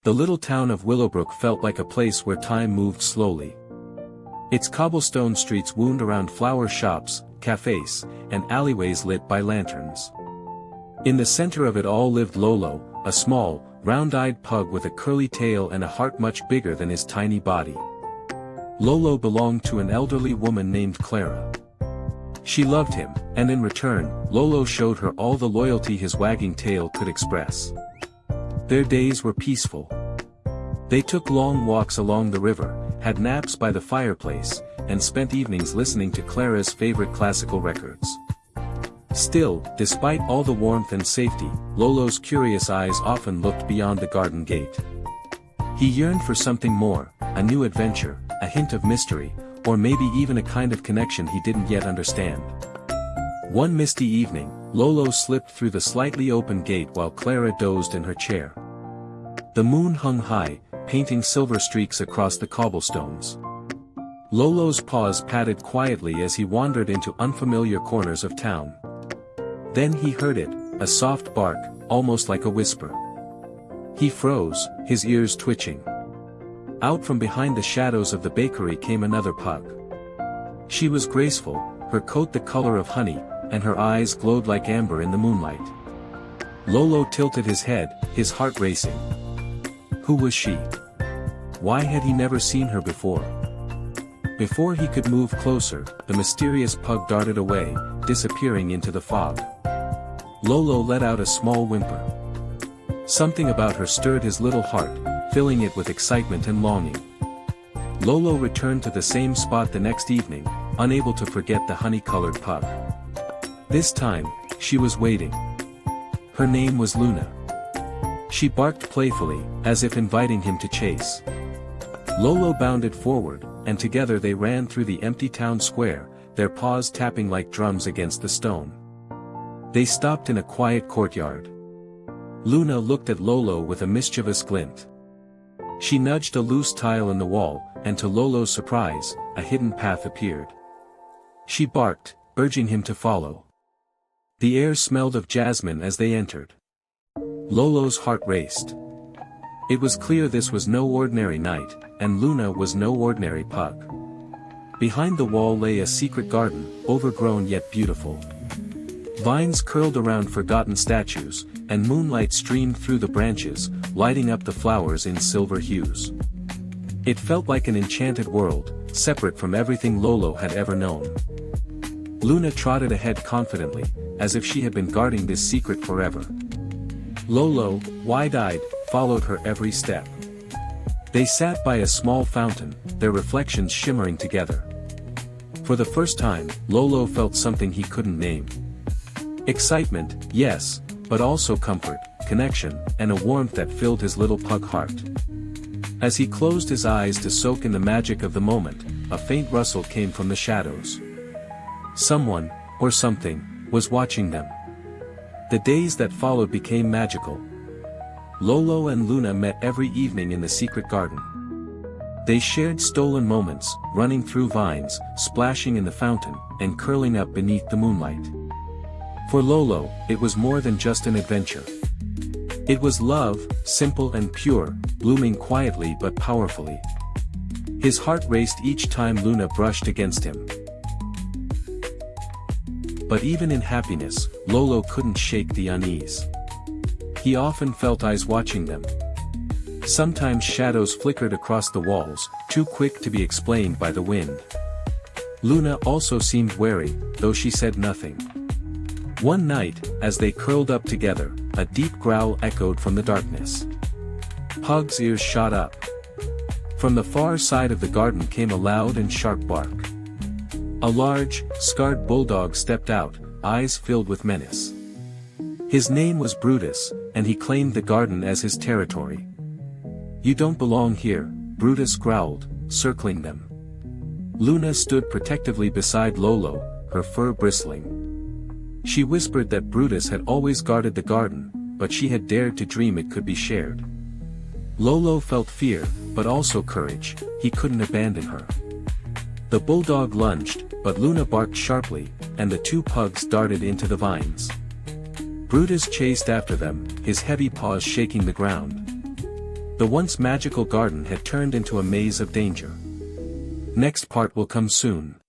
The little town of Willowbrook felt like a place where time moved slowly. Its cobblestone streets wound around flower shops, cafes, and alleyways lit by lanterns. In the center of it all lived Lolo, a small, round-eyed pug with a curly tail and a heart much bigger than his tiny body. Lolo belonged to an elderly woman named Clara. She loved him, and in return, Lolo showed her all the loyalty his wagging tail could express. Their days were peaceful. They took long walks along the river, had naps by the fireplace, and spent evenings listening to Clara's favorite classical records. Still, despite all the warmth and safety, Lolo's curious eyes often looked beyond the garden gate. He yearned for something more, a new adventure, a hint of mystery, or maybe even a kind of connection he didn't yet understand. One misty evening, Lolo slipped through the slightly open gate while Clara dozed in her chair. The moon hung high, painting silver streaks across the cobblestones. Lolo's paws patted quietly as he wandered into unfamiliar corners of town. Then he heard it, a soft bark, almost like a whisper. He froze, his ears twitching. Out from behind the shadows of the bakery came another pug. She was graceful, her coat the color of honey, and her eyes glowed like amber in the moonlight. Lolo tilted his head, his heart racing. Who was she? Why had he never seen her before? Before he could move closer, the mysterious pug darted away, disappearing into the fog. Lolo let out a small whimper. Something about her stirred his little heart, filling it with excitement and longing. Lolo returned to the same spot the next evening, unable to forget the honey-colored pug. This time, she was waiting. Her name was Luna. She barked playfully, as if inviting him to chase. Lolo bounded forward, and together they ran through the empty town square, their paws tapping like drums against the stone. They stopped in a quiet courtyard. Luna looked at Lolo with a mischievous glint. She nudged a loose tile in the wall, and to Lolo's surprise, a hidden path appeared. She barked, urging him to follow. The air smelled of jasmine as they entered. Lolo's heart raced. It was clear this was no ordinary night, and Luna was no ordinary pug. Behind the wall lay a secret garden, overgrown yet beautiful. Vines curled around forgotten statues, and moonlight streamed through the branches, lighting up the flowers in silver hues. It felt like an enchanted world, separate from everything Lolo had ever known. Luna trotted ahead confidently, as if she had been guarding this secret forever. Lolo, wide-eyed, followed her every step. They sat by a small fountain, their reflections shimmering together. For the first time, Lolo felt something he couldn't name. Excitement, yes, but also comfort, connection, and a warmth that filled his little pug heart. As he closed his eyes to soak in the magic of the moment, a faint rustle came from the shadows. Someone, or something, was watching them. The days that followed became magical. Lolo and Luna met every evening in the secret garden. They shared stolen moments, running through vines, splashing in the fountain, and curling up beneath the moonlight. For Lolo, it was more than just an adventure. It was love, simple and pure, blooming quietly but powerfully. His heart raced each time Luna brushed against him. But even in happiness, Lolo couldn't shake the unease. He often felt eyes watching them. Sometimes shadows flickered across the walls, too quick to be explained by the wind. Luna also seemed wary, though she said nothing. One night, as they curled up together, a deep growl echoed from the darkness. Pug's ears shot up. From the far side of the garden came a loud and sharp bark. A large, scarred bulldog stepped out, eyes filled with menace. His name was Brutus, and he claimed the garden as his territory. "You don't belong here," Brutus growled, circling them. Luna stood protectively beside Lolo, her fur bristling. She whispered that Brutus had always guarded the garden, but she had dared to dream it could be shared. Lolo felt fear, but also courage. He couldn't abandon her. The bulldog lunged, but Luna barked sharply, and the two pugs darted into the vines. Brutus chased after them, his heavy paws shaking the ground. The once magical garden had turned into a maze of danger. Next part will come soon.